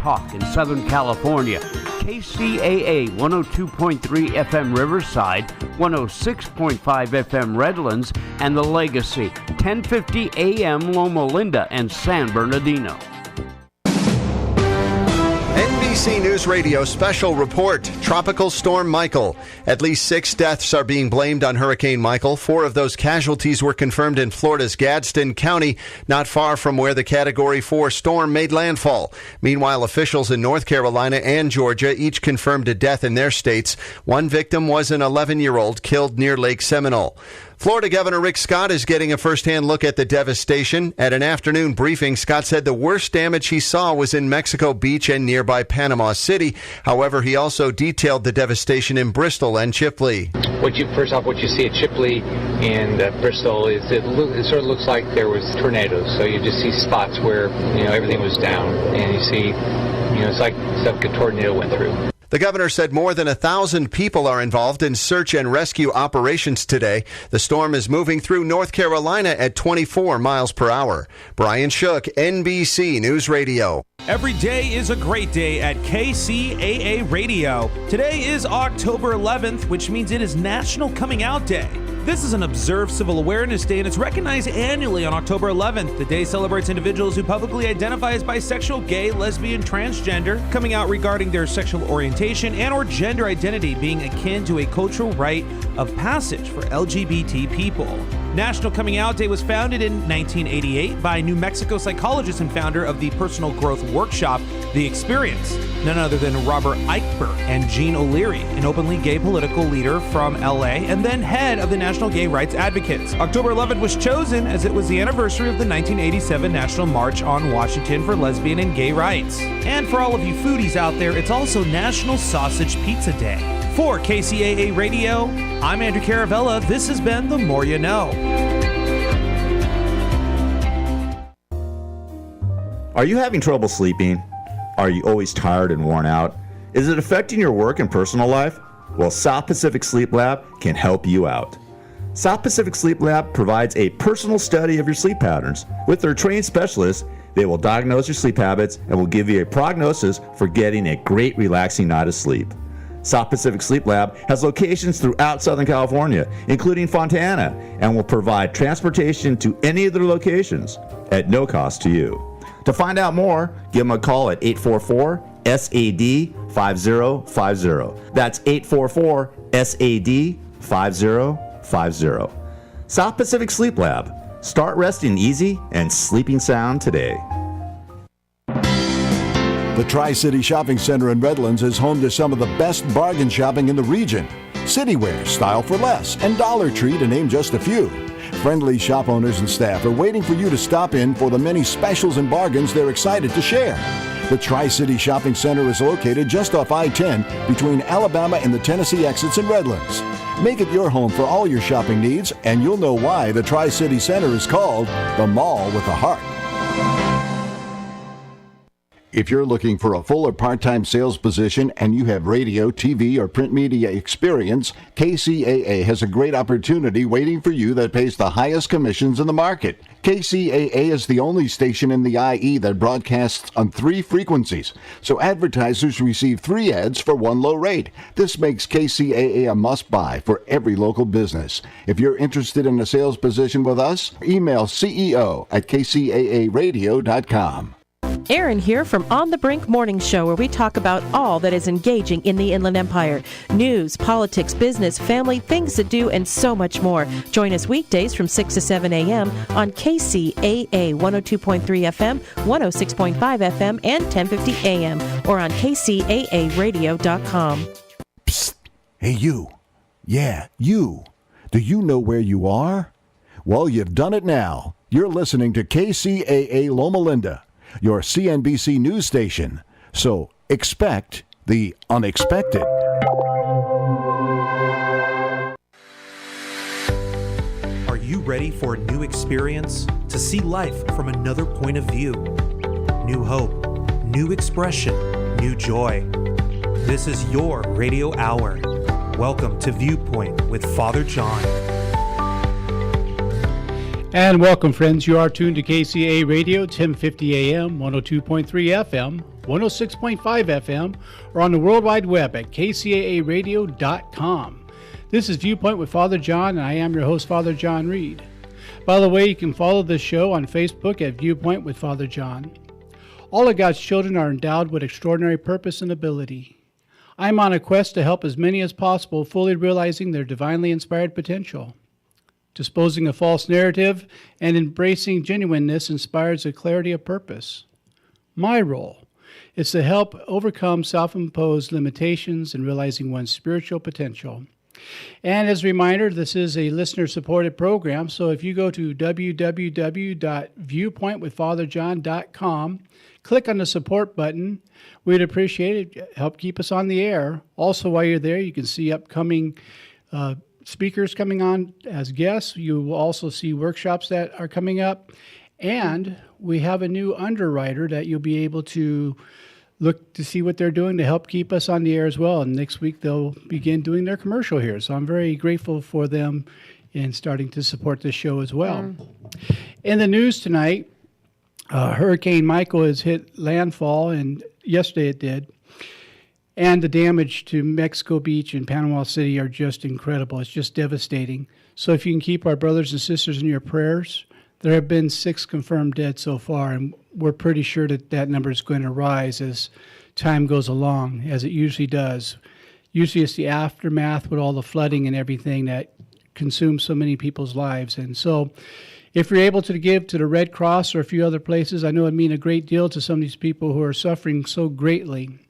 talk in Southern California. KCAA 102.3 FM Riverside, 106.5 FM Redlands, and The Legacy, 1050 AM Loma Linda and San Bernardino. NBC News Radio special report, Tropical Storm Michael. At least 6 deaths are being blamed on Hurricane Michael. 4 of those casualties were confirmed in Florida's Gadsden County, not far from where the Category 4 storm made landfall. Meanwhile, officials in North Carolina and Georgia each confirmed a death in their states. One victim was an 11-year-old killed near Lake Seminole. Florida Governor Rick Scott is getting a first-hand look at the devastation. At an afternoon briefing, Scott said the worst damage he saw was in Mexico Beach and nearby Panama City. However, he also detailed the devastation in Bristol and Chipley. What you see at Chipley and Bristol is it sort of looks like there was tornadoes. So you just see spots where everything was down, and you see it's like a tornado went through. The governor said more than 1,000 people are involved in search and rescue operations today. The storm is moving through North Carolina at 24 miles per hour. Brian Shook, NBC News Radio. Every day is a great day at KCAA Radio. Today is October 11th, which means it is National Coming Out Day. This is an observed Civil Awareness Day, and it's recognized annually on October 11th. The day celebrates individuals who publicly identify as bisexual, gay, lesbian, transgender, coming out regarding their sexual orientation and or gender identity being akin to a cultural rite of passage for LGBT people. National Coming Out Day was founded in 1988 by New Mexico psychologist and founder of the personal growth workshop, The Experience, none other than Robert Eichberg and Jean O'Leary, an openly gay political leader from LA and then head of the National Gay Rights Advocates. October 11th was chosen as it was the anniversary of the 1987 National March on Washington for lesbian and gay rights. And for all of you foodies out there, it's also National Sausage Pizza Day. For KCAA Radio, I'm Andrew Caravella. This has been The More You Know. Are you having trouble sleeping? Are you always tired and worn out? Is it affecting your work and personal life? Well, South Pacific Sleep Lab can help you out. South Pacific Sleep Lab provides a personal study of your sleep patterns. With their trained specialists, they will diagnose your sleep habits and will give you a prognosis for getting a great relaxing night of sleep. South Pacific Sleep Lab has locations throughout Southern California, including Fontana, and will provide transportation to any of their locations at no cost to you. To find out more, give them a call at 844-SAD-5050. That's 844-SAD-5050. South Pacific Sleep Lab. Start resting easy and sleeping sound today. The Tri-City Shopping Center in Redlands is home to some of the best bargain shopping in the region. Citywear, Style for Less, and Dollar Tree, to name just a few. Friendly shop owners and staff are waiting for you to stop in for the many specials and bargains they're excited to share. The Tri-City Shopping Center is located just off I-10 between Alabama and the Tennessee exits in Redlands. Make it your home for all your shopping needs, and you'll know why the Tri-City Center is called the Mall with a Heart. If you're looking for a full or part-time sales position and you have radio, TV, or print media experience, KCAA has a great opportunity waiting for you that pays the highest commissions in the market. KCAA is the only station in the IE that broadcasts on 3 frequencies, so advertisers receive 3 ads for 1 low rate. This makes KCAA a must-buy for every local business. If you're interested in a sales position with us, email CEO@kcaaradio.com. Erin here from On the Brink Morning Show, where we talk about all that is engaging in the Inland Empire. News, politics, business, family, things to do, and so much more. Join us weekdays from 6 to 7 a.m. on KCAA 102.3 FM, 106.5 FM, and 1050 a.m. or on kcaaradio.com. Psst. Hey, you. Yeah, you. Do you know where you are? Well, you've done it now. You're listening to KCAA Loma Linda, your CNBC news station. So expect the unexpected. Are you ready for a new experience? To see life from another point of view? New hope, new expression, new joy. This is your radio hour. Welcome to Viewpoint with Father John. And welcome, friends. You are tuned to KCAA Radio, 1050 AM, 102.3 FM, 106.5 FM, or on the World Wide Web at kcaaradio.com. This is Viewpoint with Father John, and I am your host, Father John Reed. By the way, you can follow this show on Facebook at Viewpoint with Father John. All of God's children are endowed with extraordinary purpose and ability. I'm on a quest to help as many as possible fully realizing their divinely inspired potential. Disposing of false narrative and embracing genuineness inspires a clarity of purpose. My role is to help overcome self-imposed limitations in realizing one's spiritual potential. And as a reminder, this is a listener-supported program, so if you go to www.viewpointwithfatherjohn.com, click on the support button. We'd appreciate it. Help keep us on the air. Also, while you're there, you can see upcoming speakers coming on as guests. You will also see workshops that are coming up. And we have a new underwriter that you'll be able to look to see what they're doing to help keep us on the air as well. And next week, they'll begin doing their commercial here. So I'm very grateful for them in starting to support this show as well. In the news tonight, Hurricane Michael has hit landfall, and yesterday it did. And the damage to Mexico Beach and Panama City are just incredible. It's just devastating. So if you can keep our brothers and sisters in your prayers, there have been 6 confirmed dead so far, and we're pretty sure that that number is going to rise as time goes along, as it usually does. Usually it's the aftermath with all the flooding and everything that consumes so many people's lives. And so if you're able to give to the Red Cross or a few other places, I know it'd mean a great deal to some of these people who are suffering so greatly.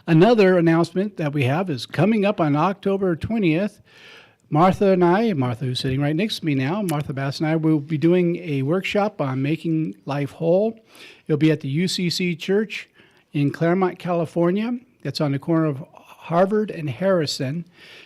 Another announcement that we have is coming up on October 20th. Martha, who's sitting right next to me now, Martha Bass and I will be doing a workshop on making life whole. It'll be at the UCC Church in Claremont, California. That's on the corner of Harvard and Harrison.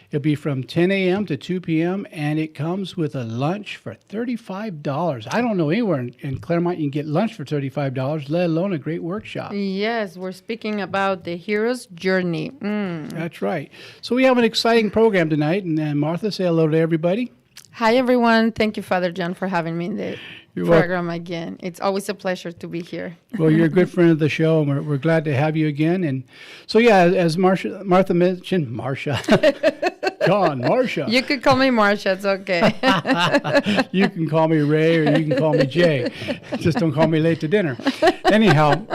It'll be from 10 a.m. to 2 p.m., and it comes with a lunch for $35. I don't know anywhere in Claremont you can get lunch for $35, let alone a great workshop. Yes, we're speaking about the hero's journey. That's right. So we have an exciting program tonight, and Martha, say hello to everybody. Hi, everyone. Thank you, Father John, for having me in the You're program again. It's always a pleasure to be here. Well, you're a good friend of the show, and we're glad to have you again. And so, yeah, as Martha mentioned, Marsha. You could call me Marsha. It's okay. You can call me Ray, or you can call me Jay. Just don't call me late to dinner. Anyhow,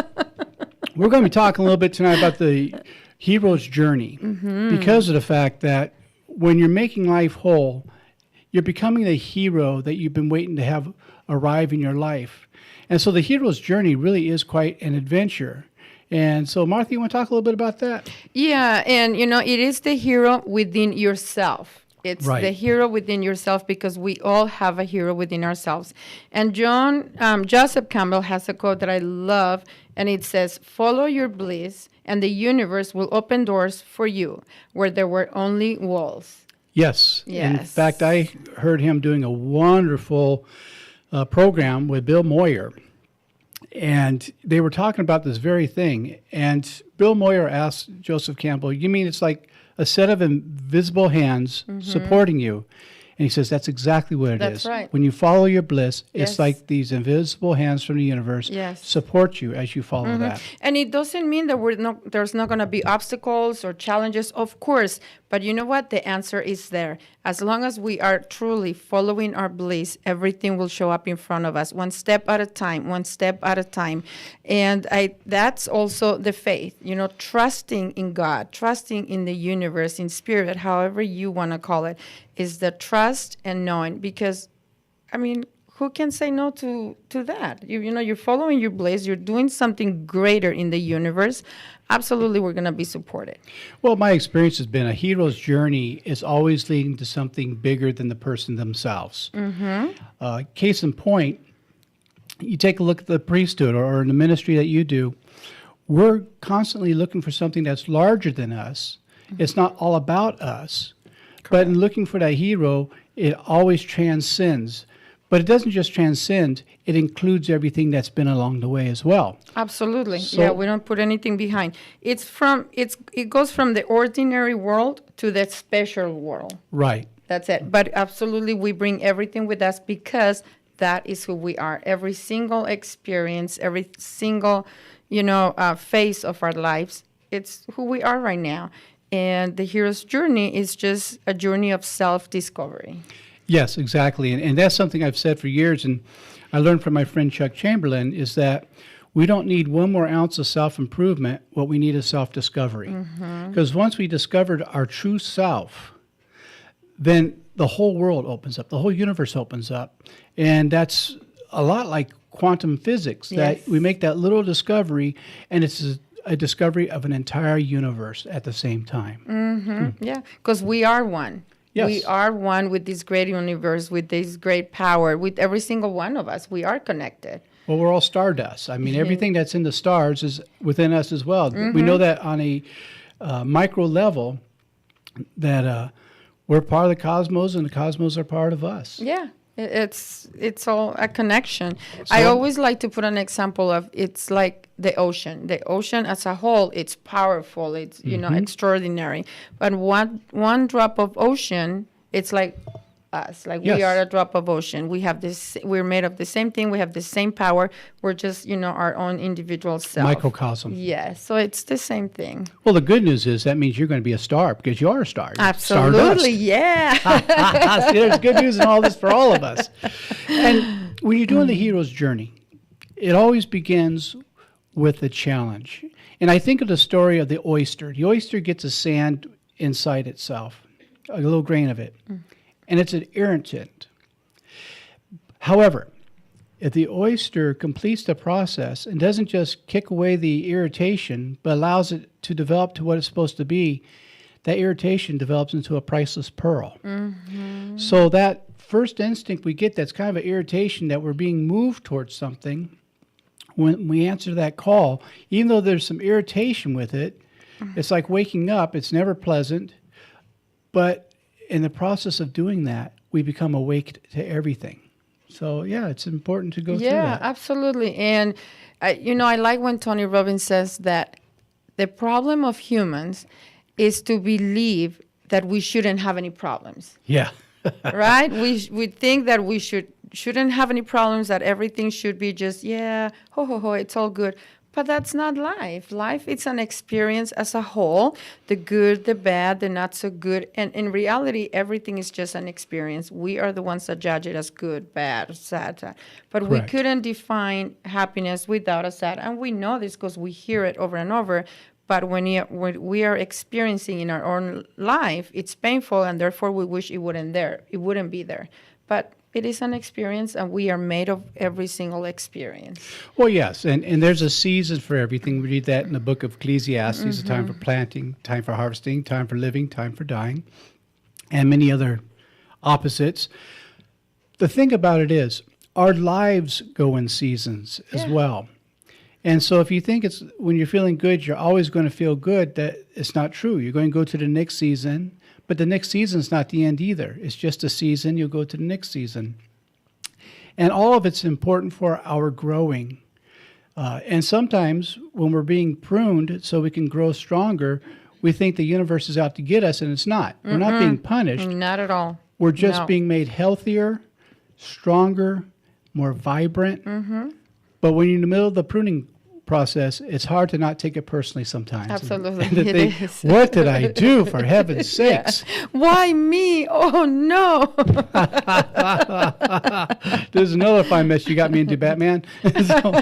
we're going to be talking a little bit tonight about the hero's journey, because of the fact that when you're making life whole, you're becoming the hero that you've been waiting to have arrive in your life. And so the hero's journey really is quite an adventure. And so, Martha, you want to talk a little bit about that? Yeah, and, it is the hero within yourself. It's right. The hero within yourself, because we all have a hero within ourselves. And Joseph Campbell has a quote that I love, and it says, "Follow your bliss, and the universe will open doors for you where there were only walls." Yes. Yes. In fact, I heard him doing a wonderful program with Bill Moyer, and they were talking about this very thing. And Bill Moyer asked Joseph Campbell, "You mean it's like a set of invisible hands supporting you?" And he says, "That's exactly what it is. That's right. When you follow your bliss, Yes. it's like these invisible hands from the universe support you as you follow that." And it doesn't mean that there's not going to be obstacles or challenges, of course. But you know what? The answer is there. As long as we are truly following our bliss, everything will show up in front of us, one step at a time. And that's also the faith, trusting in God, trusting in the universe, in spirit, however you want to call it, is the trust and knowing. Because, who can say no to that? You're following your bliss. You're doing something greater in the universe. Absolutely, we're going to be supported. Well, my experience has been a hero's journey is always leading to something bigger than the person themselves. Case in point, you take a look at the priesthood or in the ministry that you do, we're constantly looking for something that's larger than us. It's not all about us. Correct. But in looking for that hero, it always transcends. But it doesn't just transcend, it includes everything that's been along the way as well. Absolutely. So, we don't put anything behind. It goes from the ordinary world to the special world. Right. That's it. But absolutely, we bring everything with us because that is who we are. Every single experience, every single, phase of our lives. It's who we are right now. And the hero's journey is just a journey of self-discovery. Yes, exactly. And that's something I've said for years, and I learned from my friend Chuck Chamberlain, is that we don't need one more ounce of self-improvement. What we need is self-discovery. Because once we discovered our true self, then the whole world opens up, the whole universe opens up. And that's a lot like quantum physics, that we make that little discovery, and it's a discovery of an entire universe at the same time. Yeah, because we are one. Yes. We are one with this great universe, with this great power, with every single one of us. We are connected. Well, we're all stardust. I mean, everything that's in the stars is within us as well. We know that on a micro level, that we're part of the cosmos, and the cosmos are part of us. Yeah, it's all a connection. I always like to put an example of, it's like the ocean. The ocean as a whole, it's powerful. It's extraordinary. But one drop of ocean, it's like us. Like we are a drop of ocean. We have this. We're made of the same thing. We have the same power. We're just our own individual self. Microcosm. Yeah. So it's the same thing. Well, the good news is that means you're going to be a star, because you are a star. Absolutely. Yeah. See, there's good news in all this for all of us. And when you're doing the hero's journey, it always begins with a challenge. And I think of the story of the oyster. The oyster gets a sand inside itself, a little grain of it. And it's an irritant. However, if the oyster completes the process and doesn't just kick away the irritation, but allows it to develop to what it's supposed to be, that irritation develops into a priceless pearl. So that first instinct we get, that's kind of an irritation that we're being moved towards something, when we answer that call, even though there's some irritation with it, it's like waking up. It's never pleasant, but in the process of doing that, we become awake to everything. So, yeah, it's important to go through that. Yeah, absolutely. And, I like when Tony Robbins says that the problem of humans is to believe that we shouldn't have any problems. Yeah. Right? We think that we shouldn't have any problems, that everything should be just, it's all good. But that's not life. Life, it's an experience as a whole, the good, the bad, the not so good. And in reality, everything is just an experience. We are the ones that judge it as good, bad, sad. But we couldn't define happiness without a sad. And we know this because we hear it over and over. But when we are experiencing in our own life, it's painful, and therefore we wish it wouldn't be there. But it is an experience, and we are made of every single experience. Well, yes, and there's a season for everything. We read that in the book of Ecclesiastes, a time for planting, time for harvesting, time for living, time for dying, and many other opposites. The thing about it is, our lives go in seasons as well. And so if you think it's when you're feeling good, you're always going to feel good, that it's not true. You're going to go to the next season, but the next season's not the end either. It's just a season. You'll go to the next season. And all of it's important for our growing. And sometimes when we're being pruned so we can grow stronger, we think the universe is out to get us, and it's not. We're not being punished. Not at all. We're just being made healthier, stronger, more vibrant. But when you're in the middle of the pruning process, it's hard to not take it personally sometimes. Absolutely. And to think, what did I do, for heaven's sakes? Why me? Oh, no. There's another fine mess you got me into, Batman. So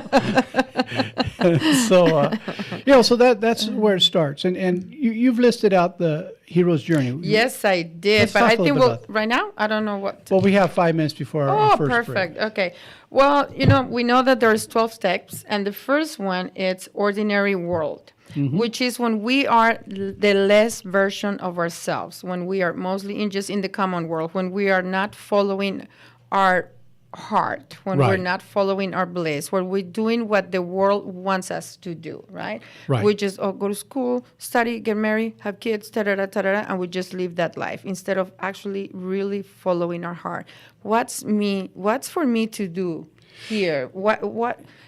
that's where it starts. And you've listed out the hero's journey. Yes, I did. Let's but talk I a think little bit right now, I don't know what. Well, we have 5 minutes before our first perfect. break. Okay. Well, we know that there's 12 steps, and the first one, it's ordinary world, which is when we are the less version of ourselves, when we are mostly just in the common world, when we are not following our heart, when we're not following our bliss, when we're doing what the world wants us to do, right? We just go to school, study, get married, have kids, and we just live that life instead of actually really following our heart. What's for me to do here?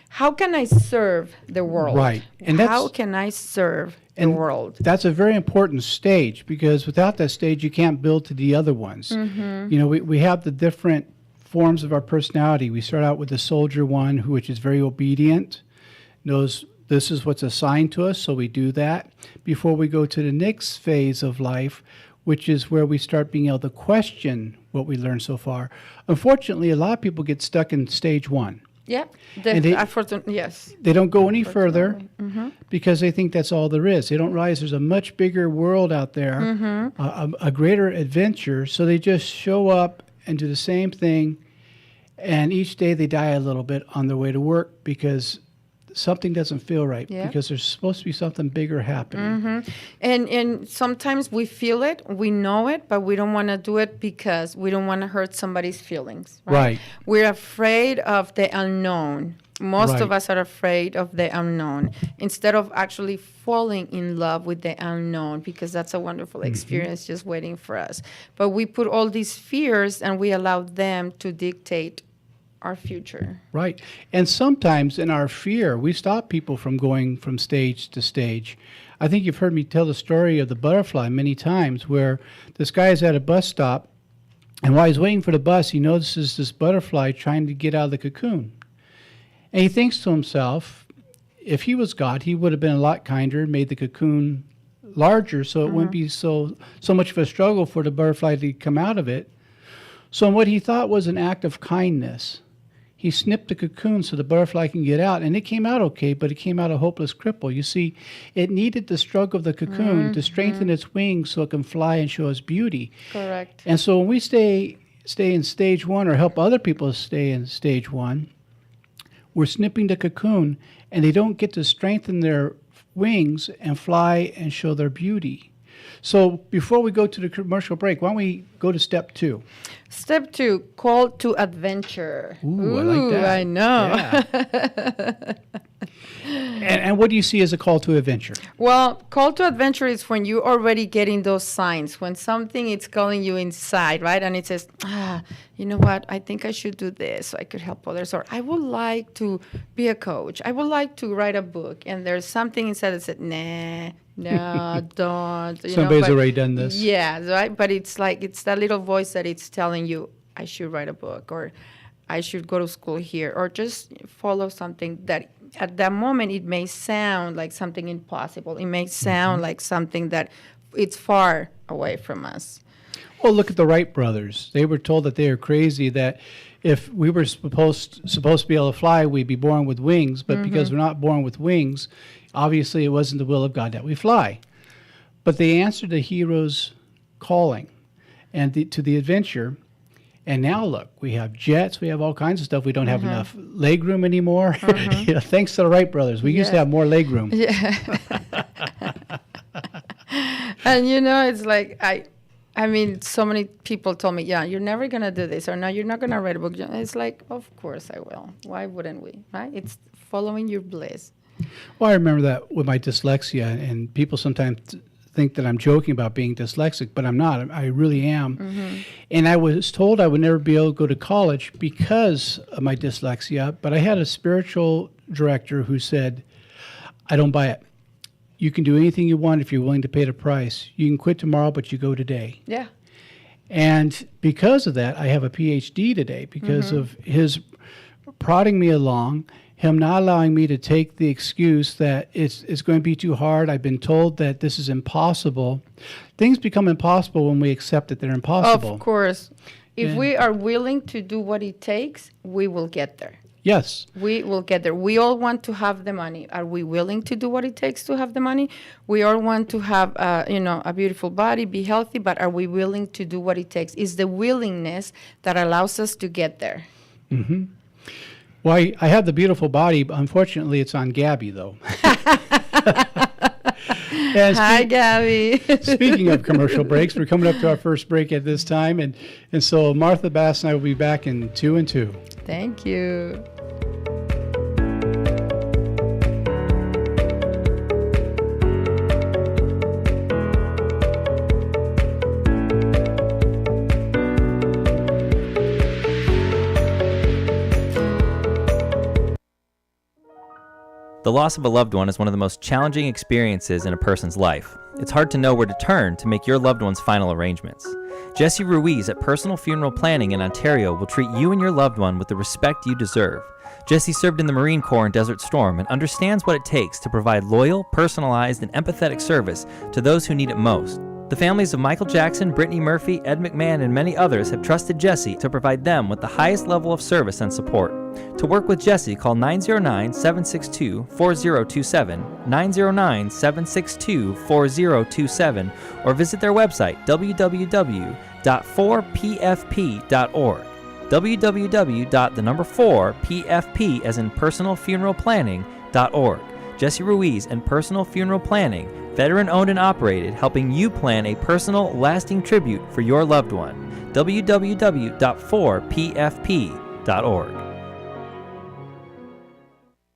How can I serve the world? Right. And how can I serve the world? That's a very important stage, because without that stage, you can't build to the other ones. We have the different forms of our personality. We start out with the soldier one, which is very obedient, knows This is what's assigned to us, so we do that before we go to the next phase of life, which is where we start being able to question what we learned so far. Unfortunately, a lot of people get stuck in stage 1. Yeah. Yes. They don't go any further because they think that's all there is. They don't realize there's a much bigger world out there, a greater adventure. So they just show up and do the same thing. And each day they die a little bit on their way to work because something doesn't feel right, because there's supposed to be something bigger happening. And sometimes we feel it, we know it, but we don't want to do it because we don't want to hurt somebody's feelings. Right. We're afraid of the unknown. Most of us are afraid of the unknown instead of actually falling in love with the unknown, because that's a wonderful experience just waiting for us. But we put all these fears and we allow them to dictate our future. Right. And sometimes in our fear, we stop people from going from stage to stage. I think you've heard me tell the story of the butterfly many times, where this guy is at a bus stop, and while he's waiting for the bus, he notices this butterfly trying to get out of the cocoon. And he thinks to himself, if he was God, he would have been a lot kinder, made the cocoon larger so it wouldn't be so much of a struggle for the butterfly to come out of it. So what he thought was an act of kindness, he snipped the cocoon so the butterfly can get out, and it came out okay, but it came out a hopeless cripple. You see, it needed the struggle of the cocoon to strengthen its wings so it can fly and show us beauty. Correct. And so when we stay in stage 1 or help other people stay in stage 1, we're snipping the cocoon, and they don't get to strengthen their wings and fly and show their beauty. So before we go to the commercial break, why don't we go to step 2? Step 2, call to adventure. Ooh, I like that. I know. Yeah. And what do you see as a call to adventure? Well, call to adventure is when you're already getting those signs, when something is calling you inside, right? And it says, you know what? I think I should do this so I could help others. Or I would like to be a coach. I would like to write a book. And there's something inside that said, nah. No, don't. Somebody's already done this. Yeah, right. But it's like, it's that little voice that it's telling you, I should write a book, or I should go to school here, or just follow something that at that moment it may sound like something impossible. It may sound like something that it's far away from us. Well, look at the Wright brothers. They were told that they are crazy, that if we were supposed to be able to fly, we'd be born with wings. But because we're not born with wings, obviously it wasn't the will of God that we fly. But they answered the hero's calling and to the adventure. And now look, we have jets, we have all kinds of stuff. We don't have enough leg room anymore. Thanks to the Wright brothers. We used to have more leg room. Yeah. And it's like, I mean, so many people told me, yeah, you're never going to do this, or no, you're not going to write a book. It's like, of course I will. Why wouldn't we, right? It's following your bliss. Well, I remember that with my dyslexia, and people sometimes think that I'm joking about being dyslexic, but I'm not. I really am. And I was told I would never be able to go to college because of my dyslexia, but I had a spiritual director who said, I don't buy it. You can do anything you want if you're willing to pay the price. You can quit tomorrow, but you go today. Yeah. And because of that, I have a PhD today because of his prodding me along, him not allowing me to take the excuse that it's going to be too hard. I've been told that this is impossible. Things become impossible when we accept that they're impossible. Of course. If we are willing to do what it takes, we will get there. Yes. We will get there. We all want to have the money. Are we willing to do what it takes to have the money? We all want to have, a beautiful body, be healthy, but are we willing to do what it takes? It's the willingness that allows us to get there. Mm-hmm. Well, I have the beautiful body, but unfortunately it's on Gabby, though. Hi, Gabby. Speaking of commercial breaks, we're coming up to our first break at this time, and so Martha Bass and I will be back in 2 and 2. Thank you. The loss of a loved one is one of the most challenging experiences in a person's life. it's hard to know where to turn to make your loved one's final arrangements. Jesse Ruiz at Personal Funeral Planning in Ontario will treat you and your loved one with the respect you deserve. Jesse served in the Marine Corps in Desert Storm and understands what it takes to provide loyal, personalized, and empathetic service to those who need it most. The families of Michael Jackson, Brittany Murphy, Ed McMahon, and many others have trusted Jesse to provide them with the highest level of service and support. To work with Jesse, call 909-762-4027, 909-762-4027, or visit their website, www.4pfp.org. www.4pfp as in personalfuneralplanning.org. Jesse Ruiz and Personal Funeral Planning, veteran-owned and operated, helping you plan a personal, lasting tribute for your loved one. www.4pfp.org.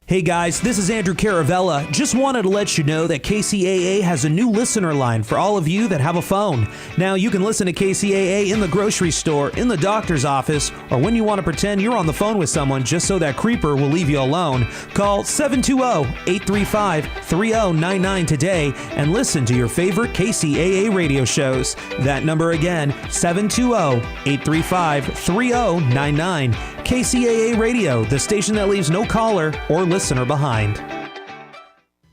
Hey guys, this is Andrew Caravella. Just wanted to let you know that KCAA has a new listener line for all of you that have a phone. Now you can listen to KCAA in the grocery store, in the doctor's office, or when you want to pretend you're on the phone with someone just so that creeper will leave you alone. Call 720-835-3099 today and listen to your favorite KCAA radio shows. That number again, 720-835-3099. KCAA Radio, the station that leaves no caller or listener behind.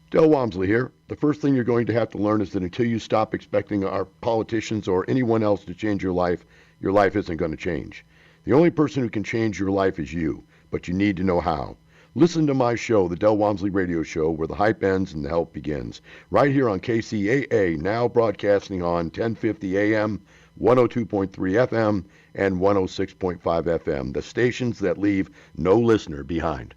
Del Walmsley here. The first thing you're going to have to learn is that until you stop expecting our politicians or anyone else to change your life isn't going to change. The only person who can change your life is you, but you need to know how. Listen to my show, the Del Walmsley Radio Show, where the hype ends and the help begins. Right here on KCAA, now broadcasting on 1050 AM, 102.3 FM, and 106.5 FM, the stations that leave no listener behind.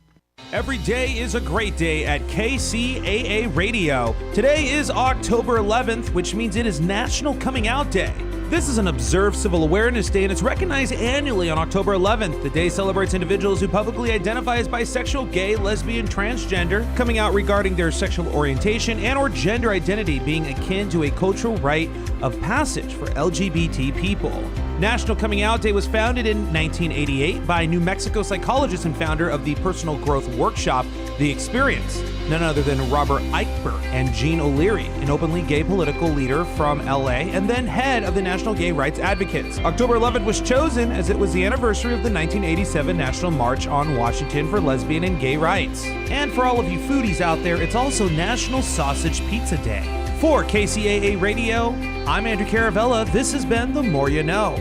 Every day is a great day at KCAA Radio. Today is October 11th, which means it is National Coming Out Day. This is an observed civil awareness day, and it's recognized annually on October 11th. The day celebrates individuals who publicly identify as bisexual, gay, lesbian, transgender, coming out regarding their sexual orientation and or gender identity being akin to a cultural rite of passage for LGBT people. National Coming Out Day was founded in 1988 by New Mexico psychologist and founder of the personal growth workshop, The Experience, none other than Robert Eichber and Jean O'Leary, an openly gay political leader from LA and then head of the National Gay Rights Advocates. October 11th was chosen as it was the anniversary of the 1987 National March on Washington for lesbian and gay rights. And for all of you foodies out there, it's also National Sausage Pizza Day. For KCAA Radio, I'm Andrew Caravella. This has been The More You Know.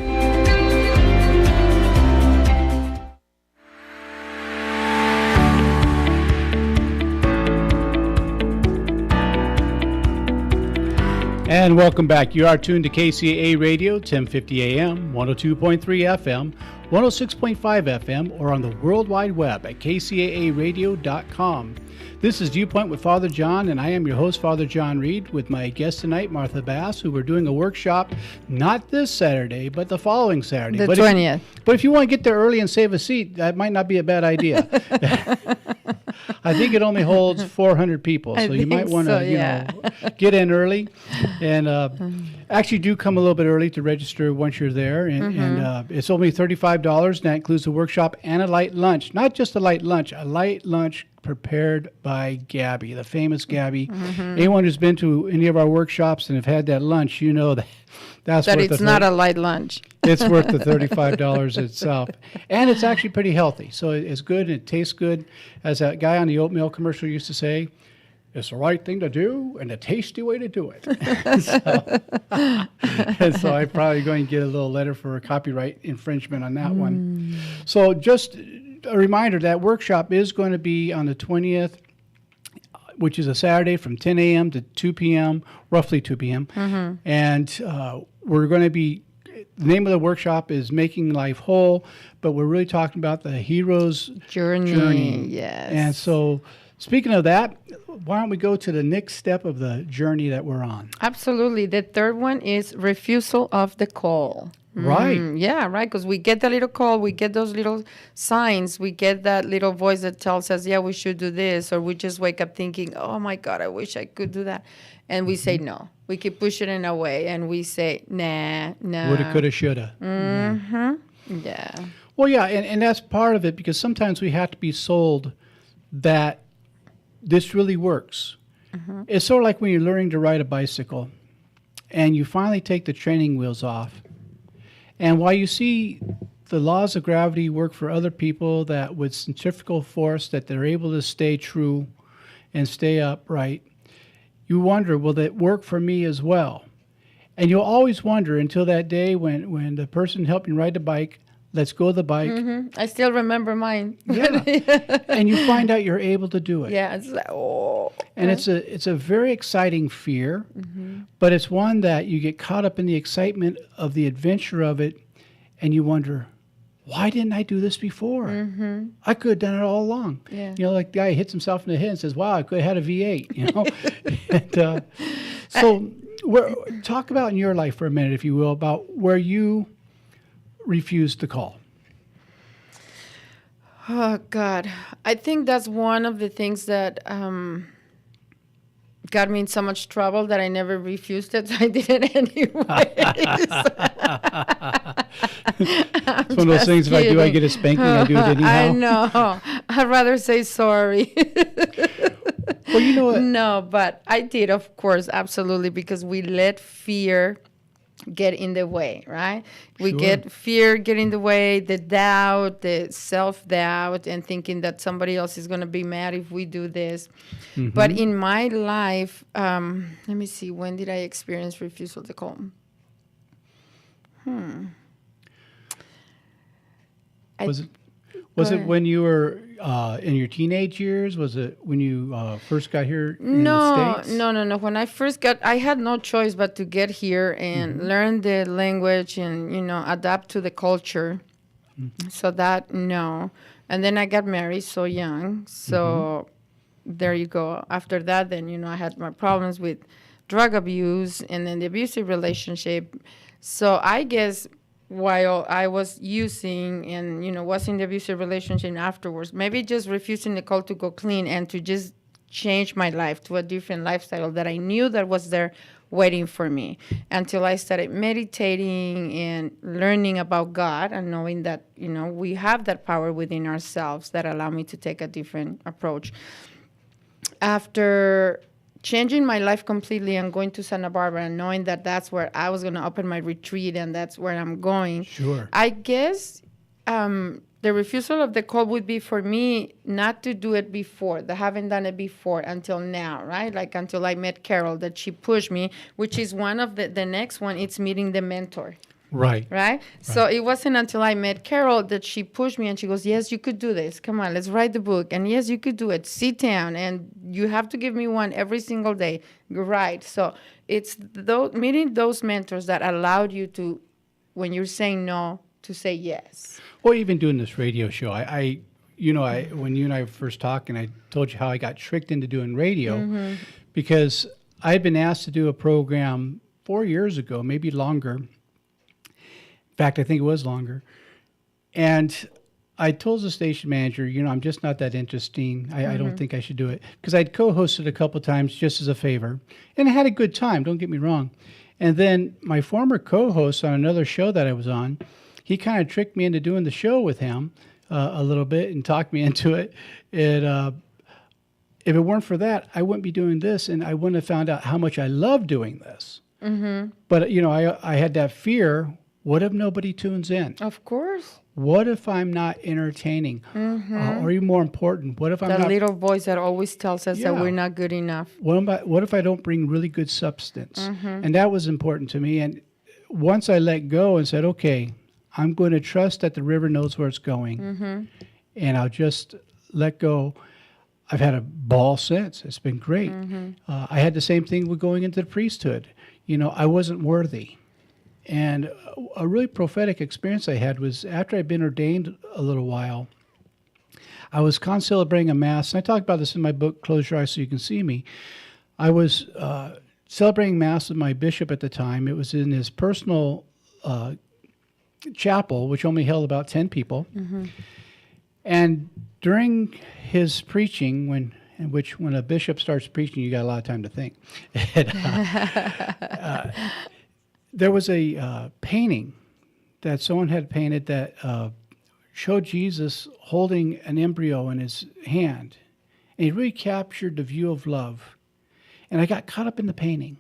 And welcome back. You are tuned to KCAA Radio, 1050 AM, 102.3 FM, 106.5 FM, or on the World Wide Web at kcaaradio.com. This is Viewpoint with Father John, and I am your host, Father John Reed, with my guest tonight, Martha Bass, who we're doing a workshop not this Saturday, but the following Saturday. The 20th. But if you want to get there early and save a seat, that might not be a bad idea. I think it only holds 400 people, so you might want to, get in early, and actually do come a little bit early to register once you're there. And it's only $35, and that includes a workshop and a light lunch. Not just a light lunch prepared by Gabby, the famous Gabby. Anyone who's been to any of our workshops and have had that lunch, you know that's that worth it's not a light lunch. It's worth the $35 itself. And it's actually pretty healthy. So it's good and it tastes good. As that guy on the oatmeal commercial used to say, it's the right thing to do and the tasty way to do it. So I'm probably going to get a little letter for a copyright infringement on that one. So just a reminder, that workshop is going to be on the 20th, which is a Saturday from 10 a.m. to 2 p.m., roughly 2 p.m. And we're going to be, the name of the workshop is Making Life Whole, but we're really talking about the hero's journey. Yes. And so speaking of that, why don't we go to the next step of the journey that we're on? Absolutely. The third one is refusal of the call. Right. Yeah, right. Because we get the little call, we get those little signs, we get that little voice that tells us, yeah, we should do this, or we just wake up thinking, oh my God, I wish I could do that. And we say no. We keep pushing it away, and we say, nah. Woulda, coulda, shoulda. Yeah. Well, yeah, and that's part of it, because sometimes we have to be sold that this really works. It's sort of like when you're learning to ride a bicycle and you finally take the training wheels off. And while you see the laws of gravity work for other people, that with centrifugal force that they're able to stay true and stay upright, you wonder, will that work for me as well? And you'll always wonder until that day when the person helping ride the bike lets go of the bike. I still remember mine. Yeah. And you find out you're able to do it. Yeah, it's like, oh. And it's a very exciting fear, but it's one that you get caught up in the excitement of the adventure of it, and you wonder, why didn't I do this before? I could have done it all along. Yeah. You know, like the guy hits himself in the head and says, wow, I could have had a V8, you know? And, so talk about in your life for a minute, if you will, about where you refused the call. Oh, God. I think that's one of the things that got me in so much trouble that I never refused it. So I did it anyways. It's one of those things, kidding. if I do, I get a spanking, I do it anyhow. I know. I'd rather say sorry. Well, you know what? No, but I did, of course, absolutely, because we let fear get in the way, right? We get fear get in the way, the doubt, the self-doubt, and thinking that somebody else is going to be mad if we do this. But in my life, let me see, when did I experience refusal to call? Was it when you were in your teenage years? Was it when you first got here in the States? No. When I first I had no choice but to get here and learn the language and, adapt to the culture. So that, no. And then I got married so young. So there you go. After that, then, I had my problems with drug abuse and then the abusive relationship. So I guess while I was using and, was in the abusive relationship afterwards, maybe just refusing the call to go clean and to just change my life to a different lifestyle that I knew that was there waiting for me, until I started meditating and learning about God and knowing that, we have that power within ourselves that allow me to take a different approach. After changing my life completely and going to Santa Barbara and knowing that that's where I was going to open my retreat and that's where I'm going. Sure. I guess the refusal of the call would be for me not to do it before. I haven't done it before until now, right? Like until I met Carol, that she pushed me, which is one of the next one, it's meeting the mentor. Right? So it wasn't until I met Carol that she pushed me and she goes, yes, you could do this. Come on, let's write the book. And yes, you could do it. Sit down and you have to give me one every single day. Right. So it's meeting those mentors that allowed you to, when you're saying no, to say yes. Well, even doing this radio show, when you and I were first talking, I told you how I got tricked into doing radio because I had been asked to do a program 4 years ago, maybe longer. In fact, I think it was longer. And I told the station manager, I'm just not that interesting. I don't think I should do it. Because I'd co-hosted a couple times just as a favor. And I had a good time, don't get me wrong. And then my former co-host on another show that I was on, he kind of tricked me into doing the show with him a little bit and talked me into it. If it weren't for that, I wouldn't be doing this, and I wouldn't have found out how much I love doing this. But, I had that fear. What if nobody tunes in? Of course. What if I'm not entertaining? Or even more important, what if I'm not... That little voice that always tells us that we're not good enough. What if I don't bring really good substance? And that was important to me. And once I let go and said, okay, I'm going to trust that the river knows where it's going. And I'll just let go. I've had a ball since. It's been great. I had the same thing with going into the priesthood. I wasn't worthy. And a really prophetic experience I had was after I'd been ordained a little while, I was celebrating a Mass. And I talk about this in my book, Close Your Eyes So You Can See Me. I was celebrating Mass with my bishop at the time. It was in his personal chapel, which only held about 10 people. And during his preaching, when a bishop starts preaching, you got a lot of time to think. There was a painting that someone had painted that showed Jesus holding an embryo in his hand. And he really captured the view of love. And I got caught up in the painting.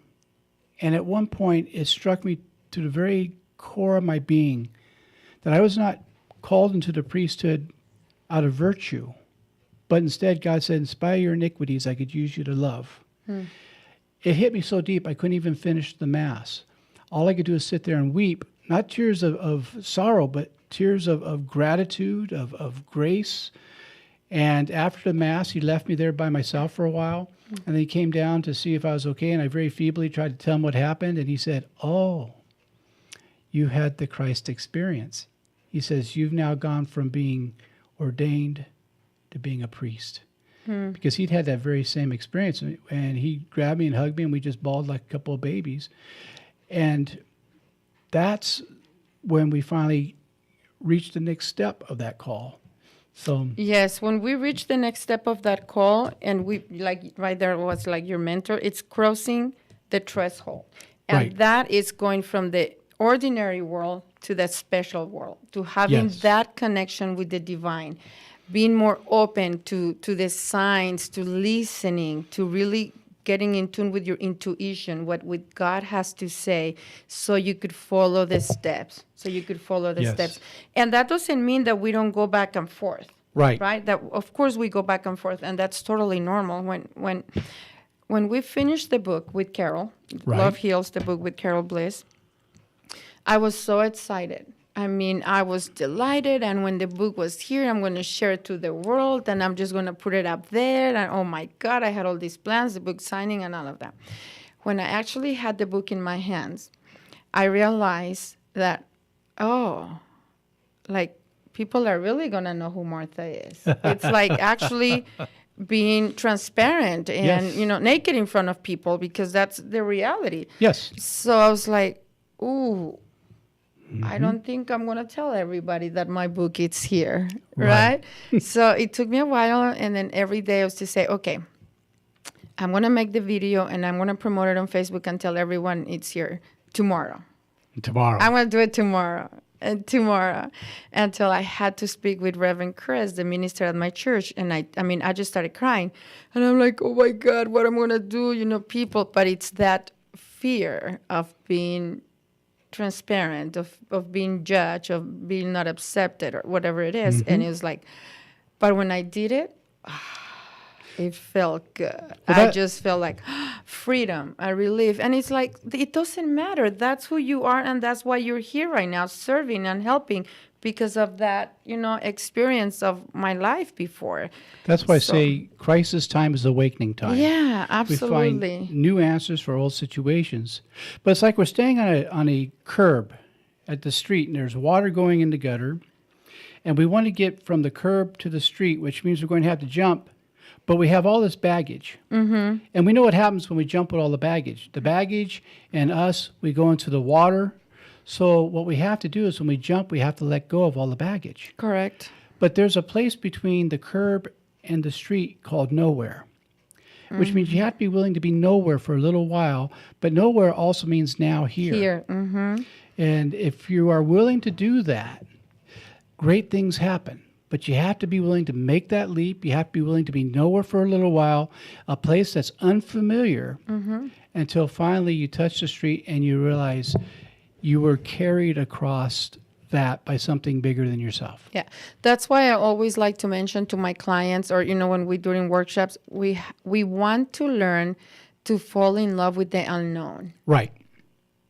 And at one point, it struck me to the very core of my being that I was not called into the priesthood out of virtue, but instead God said, in spite of your iniquities, I could use you to love. It hit me so deep I couldn't even finish the Mass. All I could do is sit there and weep, not tears of sorrow, but tears of gratitude, of grace. And after the Mass, he left me there by myself for a while. And then he came down to see if I was okay. And I very feebly tried to tell him what happened. And he said, oh, you had the Christ experience. He says, you've now gone from being ordained to being a priest. Because he'd had that very same experience. And he grabbed me and hugged me, and we just bawled like a couple of babies. And that's when we finally reached the next step of that call. So yes, when we reach the next step of that call, and we like right there was like your mentor, it's crossing the threshold, and that is going from the ordinary world to the special world, to having that connection with the divine, being more open to the signs, to listening, to really getting in tune with your intuition, what God has to say, so you could follow the steps. Steps. And that doesn't mean that we don't go back and forth. Right? That of course we go back and forth, and that's totally normal. When we finished the book with Carol, Love Heals, the book with Carol Bliss, I was so excited. I mean, I was delighted, and when the book was here, I'm going to share it to the world, and I'm just going to put it up there, and oh my God, I had all these plans, the book signing and all of that. When I actually had the book in my hands, I realized that, like, people are really going to know who Martha is. It's like actually being transparent and, naked in front of people, because that's the reality. Yes. So I was like, ooh, I don't think I'm going to tell everybody that my book is here, right? So it took me a while, and then every day I was to say, okay, I'm going to make the video, and I'm going to promote it on Facebook and tell everyone it's here tomorrow. I'm going to do it tomorrow, until I had to speak with Reverend Chris, the minister at my church, and I just started crying. And I'm like, oh, my God, what I'm going to do, people. But it's that fear of being transparent, of being judged, of being not accepted, or whatever it is. And it was like, but when I did it, it felt good. I just felt like freedom, a relief. And it's like, it doesn't matter. That's who you are, and that's why you're here right now, serving and helping, because of that, experience of my life before. That's why I say crisis time is awakening time. Yeah, absolutely. We find new answers for old situations. But it's like we're staying on a curb at the street, and there's water going in the gutter, and we want to get from the curb to the street, which means we're going to have to jump, but we have all this baggage. And we know what happens when we jump with all the baggage. The baggage and us, we go into the water. So what we have to do is when we jump, we have to let go of all the baggage. Correct. But there's a place between the curb and the street called nowhere, which means you have to be willing to be nowhere for a little while. But nowhere also means now here. And if you are willing to do that, great things happen. But you have to be willing to make that leap. You have to be willing to be nowhere for a little while, a place that's unfamiliar, until finally you touch the street and you realize you were carried across that by something bigger than yourself. Yeah, that's why I always like to mention to my clients, or when we're doing workshops, we want to learn to fall in love with the unknown. Right.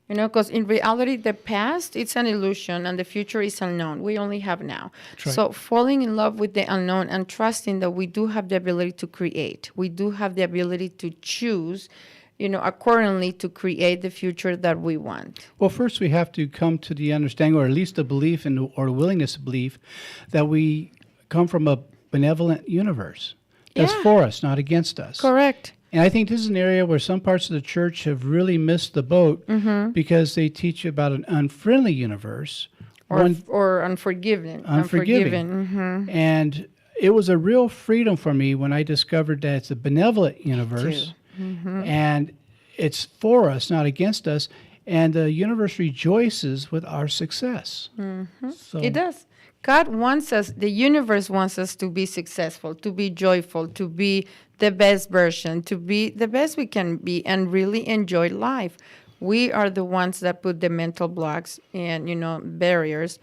Because in reality, the past, it's an illusion, and the future is unknown. We only have now. Right. So falling in love with the unknown and trusting that we do have the ability to create. We do have the ability to choose, accordingly, to create the future that we want. Well, first we have to come to the understanding, or at least the belief or willingness to believe, that we come from a benevolent universe that's for us, not against us. Correct. And I think this is an area where some parts of the church have really missed the boat because they teach about an unfriendly universe. Or unforgiving. And it was a real freedom for me when I discovered that it's a benevolent universe. And it's for us, not against us. And the universe rejoices with our success. So, it does. God wants us, the universe wants us to be successful, to be joyful, to be the best version, to be the best we can be, and really enjoy life. We are the ones that put the mental blocks and, barriers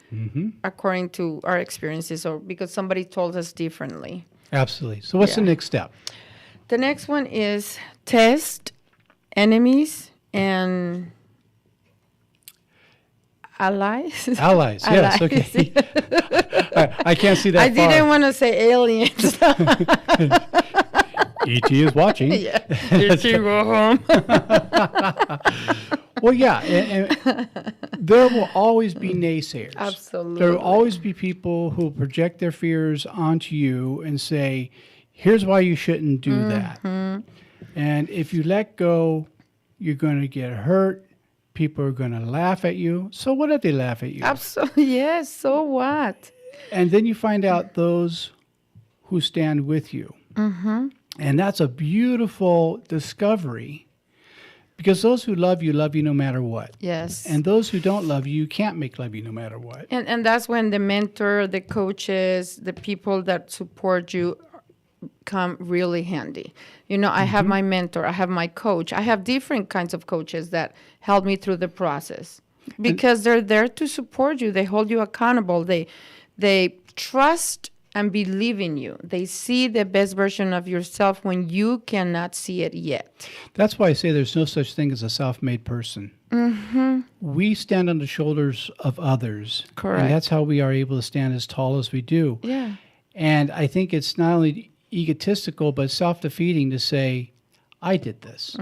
according to our experiences or because somebody told us differently. Absolutely. So what's the next step? The next one is test enemies and allies. Allies, yes, okay. I can't see that I didn't want to say aliens. E.T. is watching. Yeah, E.T. go home. Well, yeah, and there will always be naysayers. Absolutely. There will always be people who project their fears onto you and say, here's why you shouldn't do that. And if you let go, you're going to get hurt. People are going to laugh at you. So what if they laugh at you? Absolutely, yes. So what? And then you find out those who stand with you. And that's a beautiful discovery because those who love you no matter what. Yes. And those who don't love you can't make love you no matter what. And that's when the mentor, the coaches, the people that support you come really handy. I have my mentor, I have my coach. I have different kinds of coaches that help me through the process because they're there to support you. They hold you accountable. They trust and believe in you. They see the best version of yourself when you cannot see it yet. That's why I say there's no such thing as a self-made person. We stand on the shoulders of others. Correct. And that's how we are able to stand as tall as we do. Yeah. And I think it's not only egotistical, but self-defeating to say, I did this.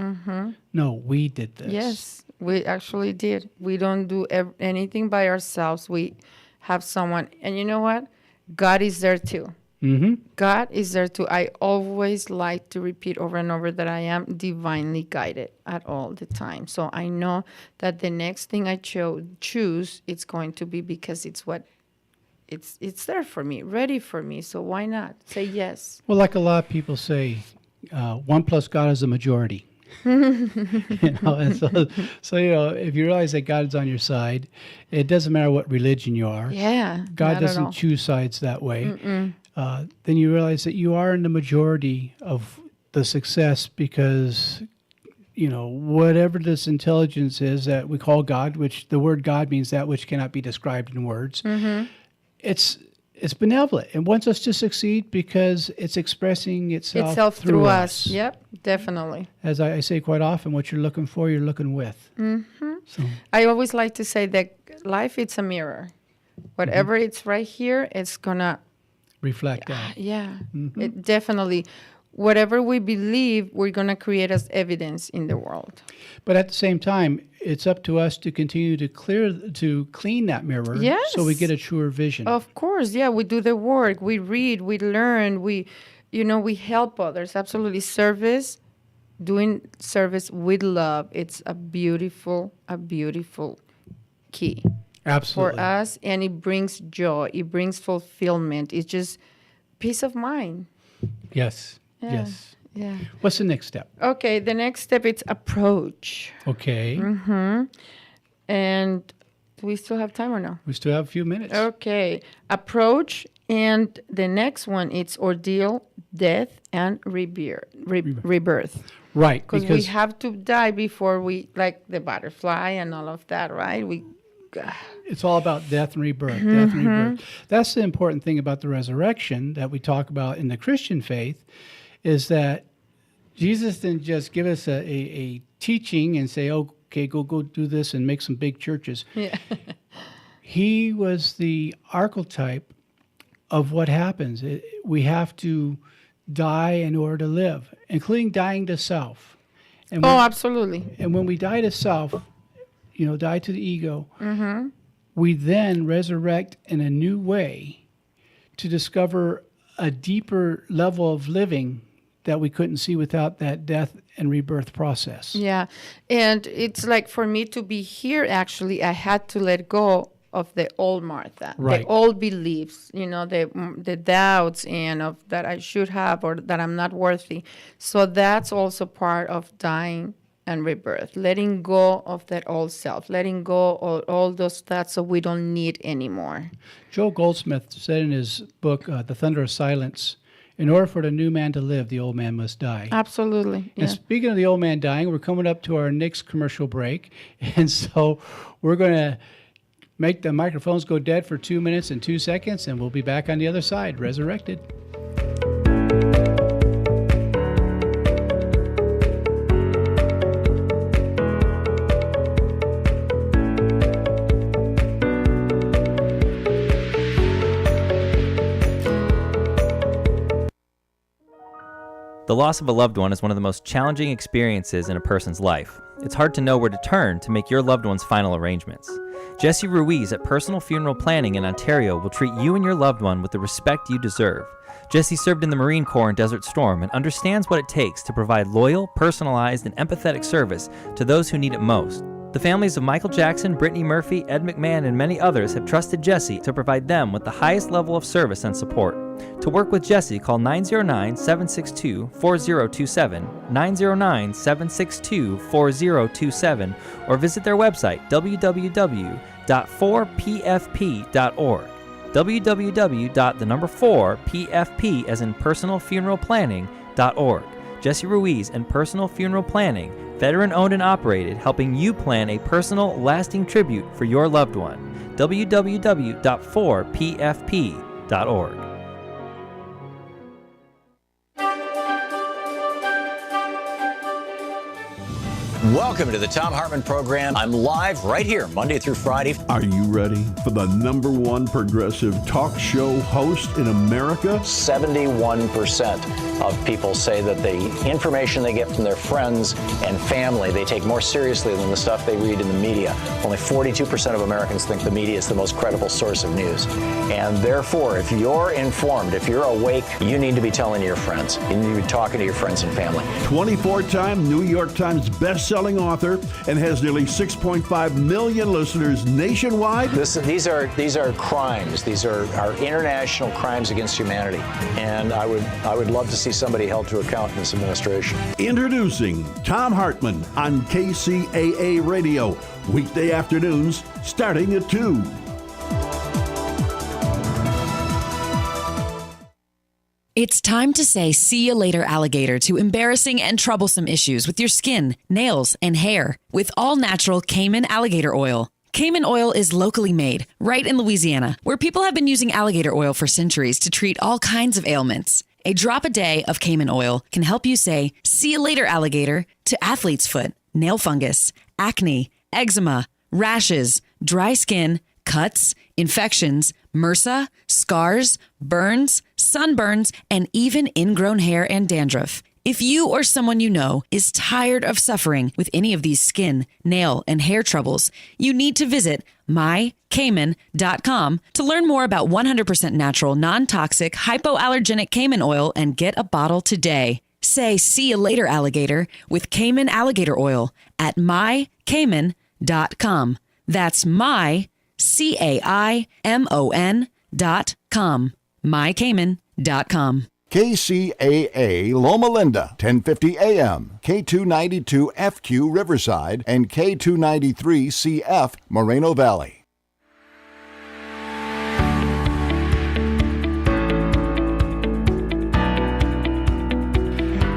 No, we did this. Yes, we actually did. We don't do anything by ourselves. We have someone. And you know what? God is there too. God is there too. I always like to repeat over and over that I am divinely guided at all the time. So I know that the next thing I choose, it's going to be because it's there for me, ready for me. So why not say yes? Well, like a lot of people say, 1 plus God is a majority. And so if you realize that God's on your side, it doesn't matter what religion you are. Yeah, God doesn't choose sides that way. Then you realize that you are in the majority of the success because, whatever this intelligence is that we call God, which the word God means that which cannot be described in words. It's benevolent. It wants us to succeed because it's expressing itself through us. Yep, definitely. As I say quite often, what you're looking for, you're looking with. So. I always like to say that life, it's a mirror. Whatever it's right here, it's going to reflect that. Yeah, it definitely. Whatever we believe, we're going to create as evidence in the world. But at the same time, it's up to us to continue to clean that mirror so we get a truer vision. Of course, yeah, we do the work, we read, we learn, we help others. Absolutely. Doing service with love, it's a beautiful key. Absolutely. For us, and it brings joy, it brings fulfillment. It's just peace of mind. Yes. Yeah. Yes. Yeah. What's the next step? Okay, the next step is approach. Okay. And do we still have time or no? We still have a few minutes. Okay. Approach, and the next one, it's ordeal, death, and rebirth. Right. Because we have to die before we, like the butterfly and all of that, right? It's all about death and rebirth. Death and rebirth. That's the important thing about the resurrection that we talk about in the Christian faith, is that Jesus didn't just give us a teaching and say, okay, go do this and make some big churches. Yeah. He was the archetype of what happens. We have to die in order to live, including dying to self. And absolutely. And when we die to self, die to the ego, we then resurrect in a new way to discover a deeper level of living that we couldn't see without that death and rebirth process. Yeah. And it's like for me to be here, actually, I had to let go of the old Martha, the old beliefs, the doubts and of that I should have or that I'm not worthy. So that's also part of dying and rebirth, letting go of that old self, letting go of all those thoughts that we don't need anymore. Joel Goldsmith said in his book, The Thunder of Silence, in order for the new man to live, the old man must die. Absolutely. Yeah. And speaking of the old man dying, we're coming up to our next commercial break. And so we're going to make the microphones go dead for 2 minutes and 2 seconds, and we'll be back on the other side, resurrected. The loss of a loved one is one of the most challenging experiences in a person's life. It's hard to know where to turn to make your loved one's final arrangements. Jesse Ruiz at Personal Funeral Planning in Ontario will treat you and your loved one with the respect you deserve. Jesse served in the Marine Corps in Desert Storm and understands what it takes to provide loyal, personalized, and empathetic service to those who need it most. The families of Michael Jackson, Brittany Murphy, Ed McMahon, and many others have trusted Jesse to provide them with the highest level of service and support. To work with Jesse, call 909-762-4027, 909-762-4027, or visit their website, www.4pfp.org. www.4pfp as in personalfuneralplanning.org. Jesse Ruiz and Personal Funeral Planning, veteran-owned and operated, helping you plan a personal, lasting tribute for your loved one. www.4pfp.org. Welcome to the Tom Hartman Program. I'm live right here, Monday through Friday. Are you ready for the #1 progressive talk show host in America? 71% of people say that the information they get from their friends and family, they take more seriously than the stuff they read in the media. Only 42% of Americans think the media is the most credible source of news. And therefore, if you're informed, if you're awake, you need to be telling your friends. You need to be talking to your friends and family. 24-time New York Times best-selling author and has nearly 6.5 million listeners nationwide. These are crimes. These are international crimes against humanity. And I would love to see somebody held to account in this administration. Introducing Tom Hartman on KCAA Radio, weekday afternoons starting at 2. It's time to say see you later, alligator, to embarrassing and troublesome issues with your skin, nails, and hair with all-natural Cayman alligator oil. Cayman oil is locally made, right in Louisiana, where people have been using alligator oil for centuries to treat all kinds of ailments. A drop a day of Cayman oil can help you say, see you later, alligator, to athlete's foot, nail fungus, acne, eczema, rashes, dry skin, cuts, infections, MRSA, scars, burns, sunburns, and even ingrown hair and dandruff. If you or someone you know is tired of suffering with any of these skin, nail, and hair troubles, you need to visit mycayman.com to learn more about 100% natural, non-toxic, hypoallergenic Cayman oil and get a bottle today. Say see you later, alligator, with Cayman alligator oil at mycayman.com. That's mycayman.com. mycayman.com. KCAA Loma Linda, 1050 AM, K292 FQ Riverside, and K293 CF Moreno Valley.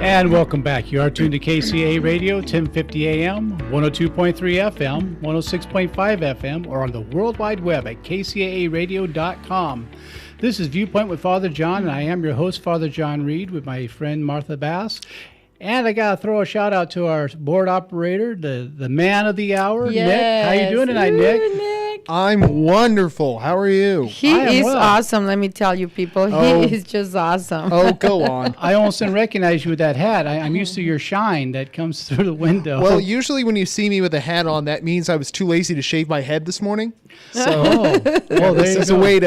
And welcome back. You are tuned to KCAA Radio, 1050 AM, 102.3 FM, 106.5 FM, or on the World Wide Web at kcaaradio.com. This is Viewpoint with Father John, and I am your host, Father John Reed, with my friend Martha Bass. And I got to throw a shout out to our board operator, the man of the hour, yes. Nick. How you doing tonight, Nick? I'm wonderful. How are you? He is awesome, let me tell you, people. He is just awesome. Oh, go on. I almost didn't recognize you with that hat. I'm used to your shine that comes through the window. Well, usually when you see me with a hat on, that means I was too lazy to shave my head this morning. So, this is a way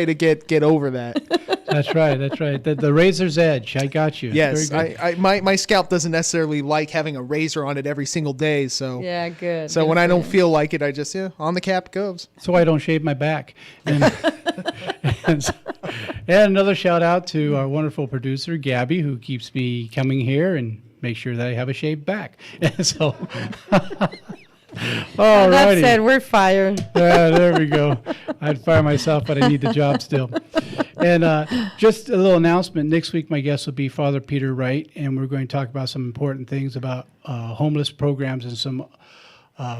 to get over that. That's right. The razor's edge. I got you. Yes, my scalp doesn't necessarily like having a razor on it every single day. So yeah, good. So when I don't feel like it, I just on the cap goes. So I don't shave my back. And another shout out to our wonderful producer Gabby, who keeps me coming here and make sure that I have a shaved back. And so, well, that said, we're fired. There we go. I'd fire myself, but I need the job still. And just a little announcement. Next week, my guest will be Father Peter Wright, and we're going to talk about some important things about homeless programs and some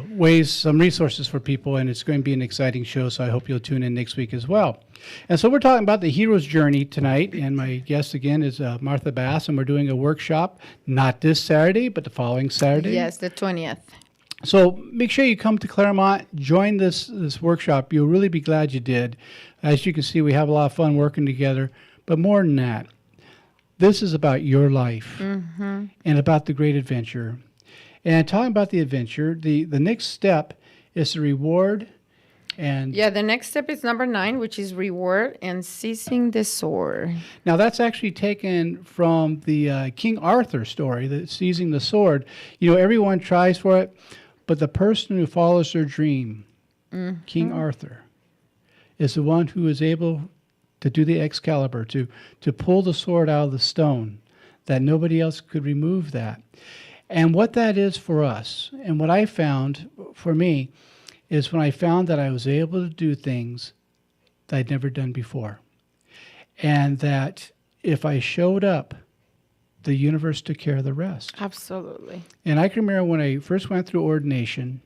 ways, some resources for people, and it's going to be an exciting show, so I hope you'll tune in next week as well. And so we're talking about the hero's journey tonight, and my guest again is Martha Bass, and we're doing a workshop, not this Saturday, but the following Saturday. Yes, the 20th. So make sure you come to Claremont, join this workshop. You'll really be glad you did. As you can see, we have a lot of fun working together, but more than that, this is about your life and about the great adventure. And talking about the adventure, the next step is the reward. And yeah, the next step is number 9, which is reward and seizing the sword. Now, that's actually taken from the King Arthur story, the seizing the sword. You know, everyone tries for it, but the person who follows their dream, King Arthur, is the one who is able to do the Excalibur, to pull the sword out of the stone, that nobody else could remove that. And what that is for us, and what I found for me, is when I found that I was able to do things that I'd never done before. And that if I showed up, the universe took care of the rest. Absolutely. And I can remember when I first went through ordination,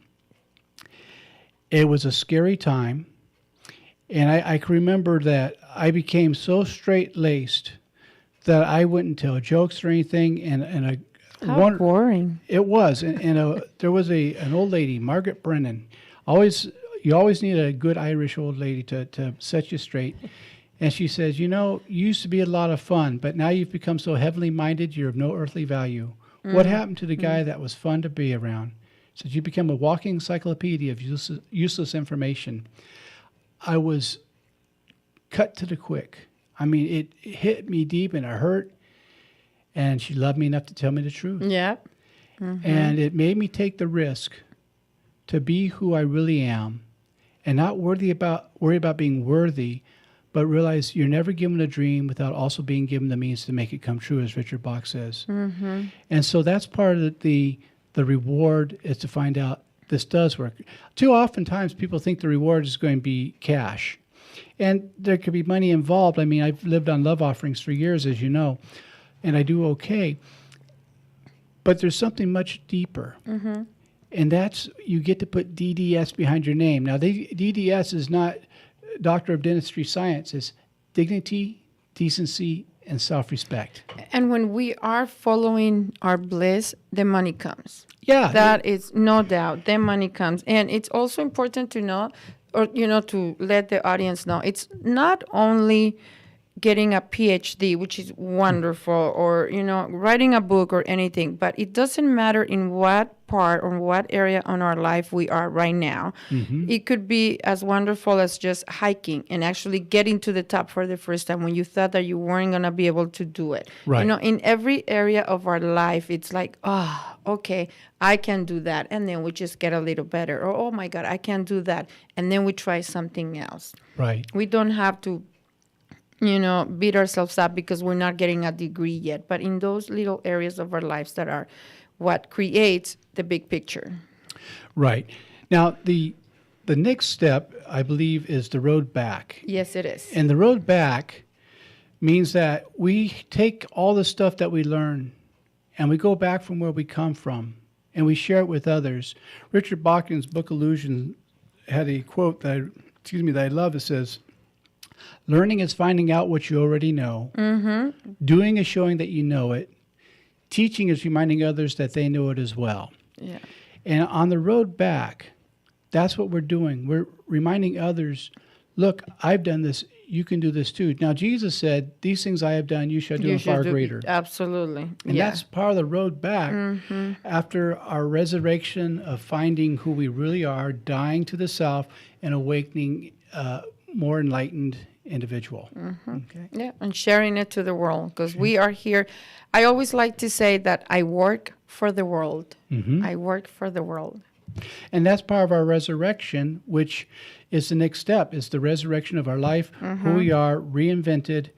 it was a scary time. And I can remember that I became so straight-laced that I wouldn't tell jokes or anything. How boring. It was. And there was an old lady, Margaret Brennan. You always need a good Irish old lady to set you straight. And she says, you know, you used to be a lot of fun, but now you've become so heavenly minded, you're of no earthly value. What happened to the guy that was fun to be around? She said, you become a walking encyclopedia of useless information. I was cut to the quick. I mean, it hit me deep and it hurt. And she loved me enough to tell me the truth. Yeah. And it made me take the risk to be who I really am and not worry about being worthy, but realize you're never given a dream without also being given the means to make it come true, as Richard Bach says. And so that's part of the reward, is to find out this does work. Too often times people think the reward is going to be cash. And there could be money involved. I mean, I've lived on love offerings for years, as you know, and I do okay. But there's something much deeper. And that's, you get to put DDS behind your name. Now, DDS is not Doctor of Dentistry Science. It's dignity, decency, and self-respect. And when we are following our bliss, the money comes. Yeah. That is no doubt. The money comes. And it's also important to know, or, you know, to let the audience know, it's not only getting a PhD, which is wonderful, or, you know, writing a book or anything, but it doesn't matter in what part or what area on our life we are right now. It could be as wonderful as just hiking and actually getting to the top for the first time when you thought that you weren't going to be able to do it. Right. You know, in every area of our life, it's like, oh, okay, I can do that. And then we just get a little better. Or, oh my God, I can do that. And then we try something else. Right. We don't have to, you know, beat ourselves up because we're not getting a degree yet. But in those little areas of our lives that are what creates the big picture. Right. Now, the next step, I believe, is the road back. Yes, it is. And the road back means that we take all the stuff that we learn and we go back from where we come from and we share it with others. Richard Bachman's book Illusion had a quote that I love. It says, learning is finding out what you already know. Doing is showing that you know it. Teaching is reminding others that they know it as well. Yeah. And on the road back, that's what we're doing. We're reminding others, look, I've done this. You can do this too. Now, Jesus said, these things I have done, you shall do in far greater. Absolutely. And that's part of the road back after our resurrection of finding who we really are, dying to the self, and awakening more enlightened individual. Okay. Yeah, and sharing it to the world, because we are here. I always like to say that I work for the world. I work for the world. And that's part of our resurrection, which is the next step, is the resurrection of our life, who we are, reinvented.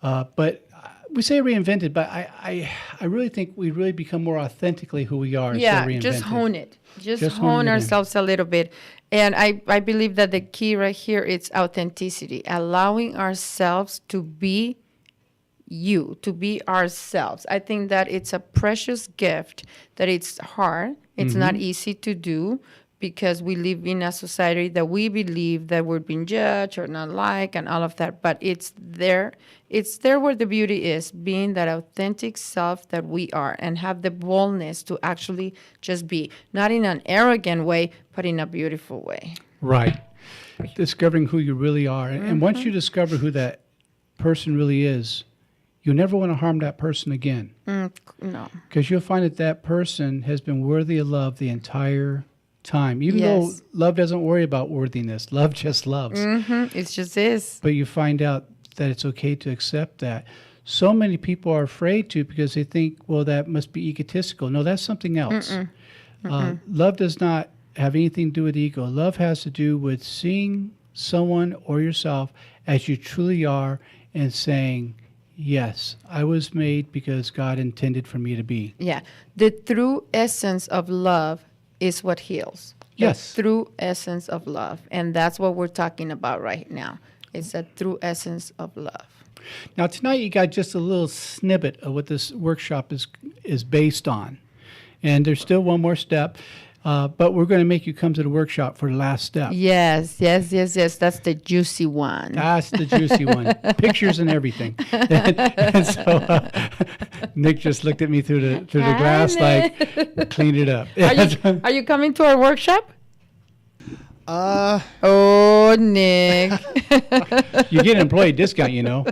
But we say reinvented, but I really think we really become more authentically who we are. Yeah, instead of just reinvented. hone it. Just hone hone it in. ourselves a little bit. And I believe that the key right here is authenticity, allowing ourselves to be you, to be ourselves. I think that it's a precious gift, that it's hard. It's not easy to do, because we live in a society that we believe that we're being judged or not liked and all of that. But it's there. It's there where the beauty is, being that authentic self that we are, and have the boldness to actually just be, not in an arrogant way, but in a beautiful way. Right. Discovering who you really are. And once you discover who that person really is, you'll never want to harm that person again. No. Because you'll find that that person has been worthy of love the entire time. Even though Yes. love doesn't worry about worthiness. Love just loves. It just is. But you find out that it's okay to accept that. So many people are afraid to, because they think, well, that must be egotistical. No, that's something else. Love does not have anything to do with ego. Love has to do with seeing someone or yourself as you truly are, and saying, yes, I was made because God intended for me to be. Yeah. The true essence of love is what heals. Yes. The true essence of love. And that's what we're talking about right now. It's a true essence of love. Now, tonight you got just a little snippet of what this workshop is based on. And there's still one more step, but we're going to make you come to the workshop for the last step. Yes. That's the juicy one. That's the juicy one. Pictures and everything. And so Nick just looked at me through the glass, like, clean it up. Are you coming to our workshop? Oh, Nick. You get an employee discount, you know.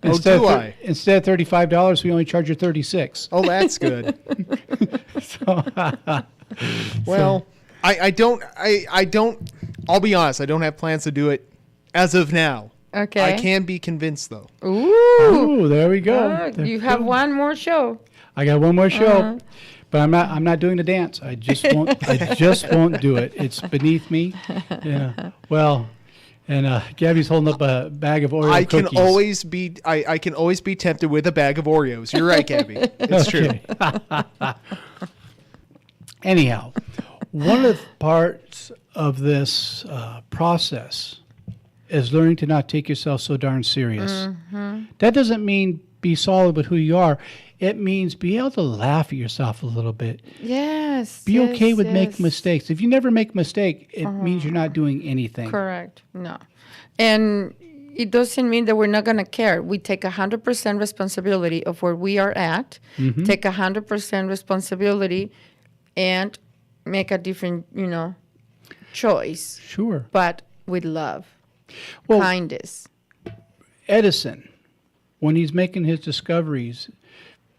Instead of $35, we only charge you $36. Oh, that's good. So, well, I don't. I'll be honest. I don't have plans to do it as of now. Okay. I can be convinced though. Ooh, there we go. You have one more show. I got one more show, but I'm not doing the dance. I just won't do it. It's beneath me. Yeah. Well, and Gabby's holding up a bag of Oreo cookies. I can always be tempted with a bag of Oreos. You're right, Gabby. It's true. Anyhow, one of the parts of this process is learning to not take yourself so darn serious. That doesn't mean be solid with who you are. It means be able to laugh at yourself a little bit. Yes. Be okay with making mistakes. If you never make a mistake, it means you're not doing anything. Correct. No. And it doesn't mean that we're not going to care. We take 100% responsibility of where we are at, take 100% responsibility, and make a different, choice. Sure. But with love, kindness. Edison, when he's making his discoveries,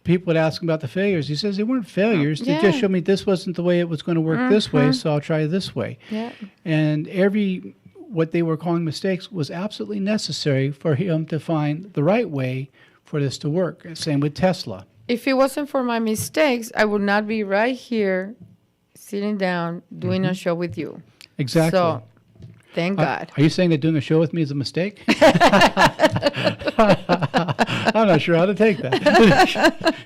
people would ask him about the failures. He says they weren't failures. They just showed me this wasn't the way it was going to work this way, so I'll try this way. Yeah. And what they were calling mistakes was absolutely necessary for him to find the right way for this to work. Same with Tesla. If it wasn't for my mistakes, I would not be right here sitting down doing a show with you. Exactly. So, thank God. Are you saying that doing a show with me is a mistake? I'm not sure how to take that.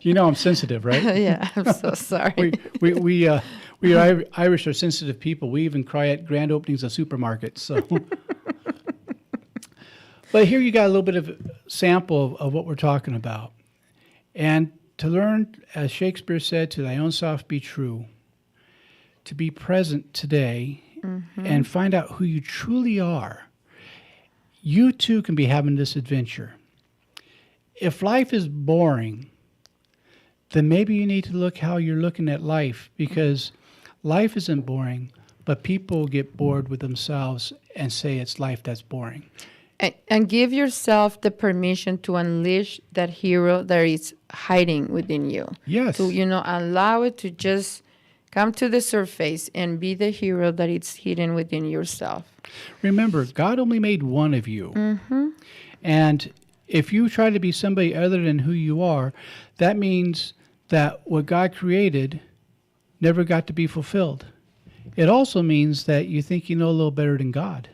I'm sensitive, right? Yeah, I'm so sorry. We Irish are sensitive people. We even cry at grand openings of supermarkets. So, but here you got a little bit of a sample of what we're talking about. And to learn, as Shakespeare said, to thy own self be true, to be present today and find out who you truly are, you too can be having this adventure. If life is boring, then maybe you need to look how you're looking at life, because life isn't boring, but people get bored with themselves and say it's life that's boring. And give yourself the permission to unleash that hero that is hiding within you. Yes. To, allow it to just come to the surface and be the hero that is hidden within yourself. Remember, God only made one of you. And if you try to be somebody other than who you are, that means that what God created never got to be fulfilled. It also means that you think you know a little better than God.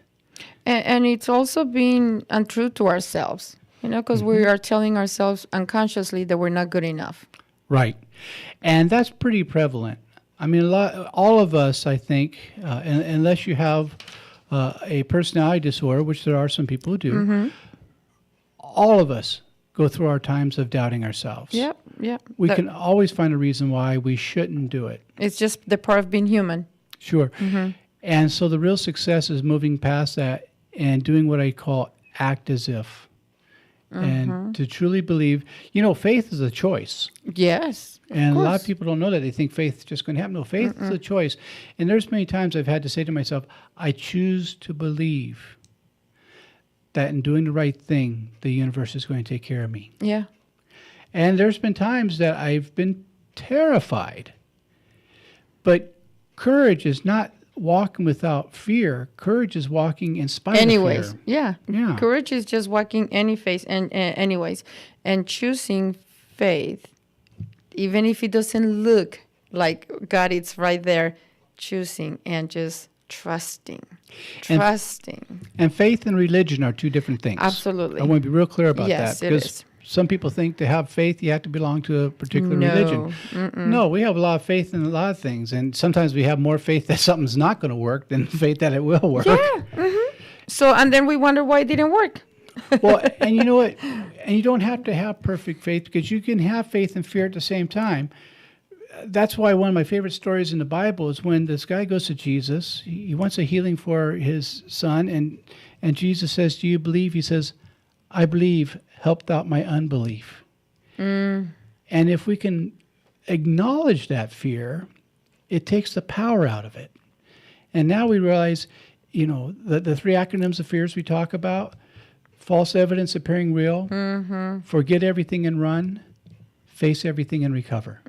And it's also being untrue to ourselves. Because we are telling ourselves unconsciously that we're not good enough. Right. And that's pretty prevalent. I mean, all of us, I think, unless you have a personality disorder, which there are some people who do, all of us go through our times of doubting ourselves. Yep. We can always find a reason why we shouldn't do it. It's just the part of being human. Sure. And so the real success is moving past that and doing what I call act as if. And to truly believe, faith is a choice. Yes. And a lot of people don't know that. They think faith is just going to happen. No, faith is a choice. And there's many times I've had to say to myself, I choose to believe that in doing the right thing, the universe is going to take care of me. Yeah. And there's been times that I've been terrified. But courage is not walking without fear. Courage is walking in spite of fear. Yeah. Courage is just walking anyways. And choosing faith, even if it doesn't look like God is right there, choosing and just trusting. And faith and religion are two different things. Absolutely. I want to be real clear about that. Yes, it is. Some people think to have faith, you have to belong to a particular religion. No, we have a lot of faith in a lot of things. And sometimes we have more faith that something's not going to work than faith that it will work. Yeah. So, and then we wonder why it didn't work. Well, and you know what? And you don't have to have perfect faith, because you can have faith and fear at the same time. That's why one of my favorite stories in the Bible is when this guy goes to Jesus. He wants a healing for his son. And Jesus says, do you believe? He says, I believe. Help out my unbelief. And if we can acknowledge that fear, it takes the power out of it. And now we realize, the three acronyms of fears we talk about: false evidence appearing real, forget everything and run, face everything and recover.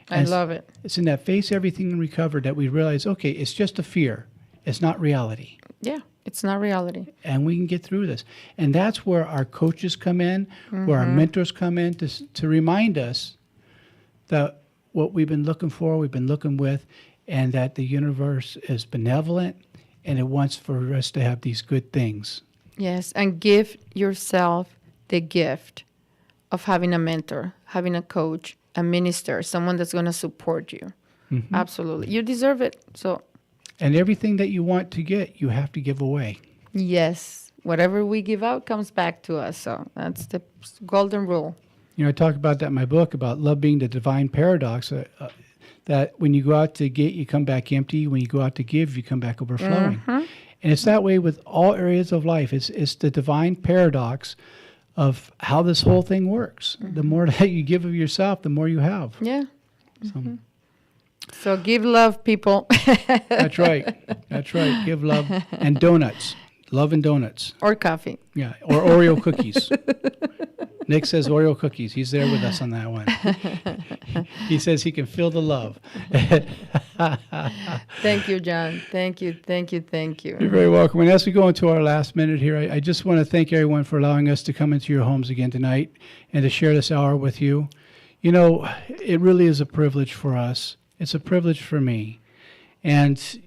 I love it. It's in that face everything and recover that we realize, okay, it's just a fear. It's not reality. Yeah. It's not reality. And we can get through this. And that's where our coaches come in, where our mentors come in to remind us that what we've been looking for, we've been looking with, and that the universe is benevolent and it wants for us to have these good things. Yes, and give yourself the gift of having a mentor, having a coach, a minister, someone that's going to support you. Absolutely. You deserve it. So. And everything that you want to get, you have to give away. Yes. Whatever we give out comes back to us. So that's the golden rule. I talk about that in my book, about love being the divine paradox, that when you go out to get, you come back empty. When you go out to give, you come back overflowing. And it's that way with all areas of life. It's the divine paradox of how this whole thing works. The more that you give of yourself, the more you have. Yeah. So give love, people. That's right. That's right. Give love and donuts. Love and donuts. Or coffee. Yeah. Or Oreo cookies. Nick says Oreo cookies. He's there with us on that one. He says he can feel the love. Thank you, John. Thank you. You're very welcome. And as we go into our last minute here, I just want to thank everyone for allowing us to come into your homes again tonight and to share this hour with you. It really is a privilege for us. It's a privilege for me. And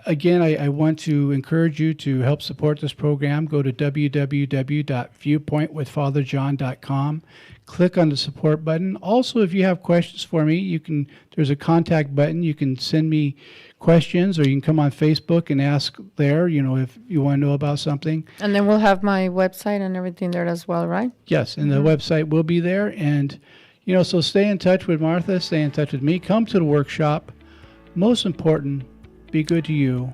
again, I want to encourage you to help support this program. Go to www.viewpointwithfatherjohn.com. Click on the support button. Also, if you have questions for me, there's a contact button. You can send me questions, or you can come on Facebook and ask there, if you want to know about something. And then we'll have my website and everything there as well, right? Yes, and the website will be there. And so stay in touch with Martha, stay in touch with me, come to the workshop. Most important, be good to you.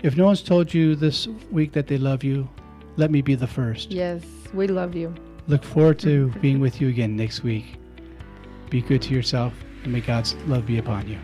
If no one's told you this week that they love you, let me be the first. Yes, we love you. Look forward to being with you again next week. Be good to yourself, and may God's love be upon you.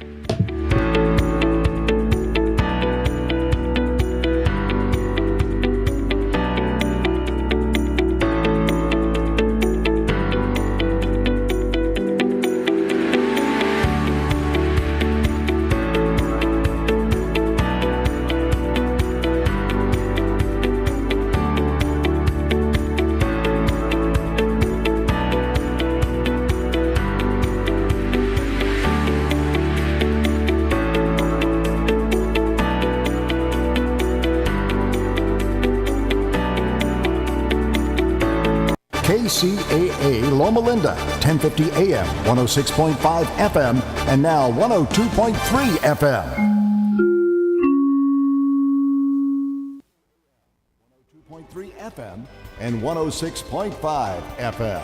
KCAA Loma Linda, 1050 AM, 106.5 FM, and now 102.3 FM. 102.3 FM and 106.5 FM.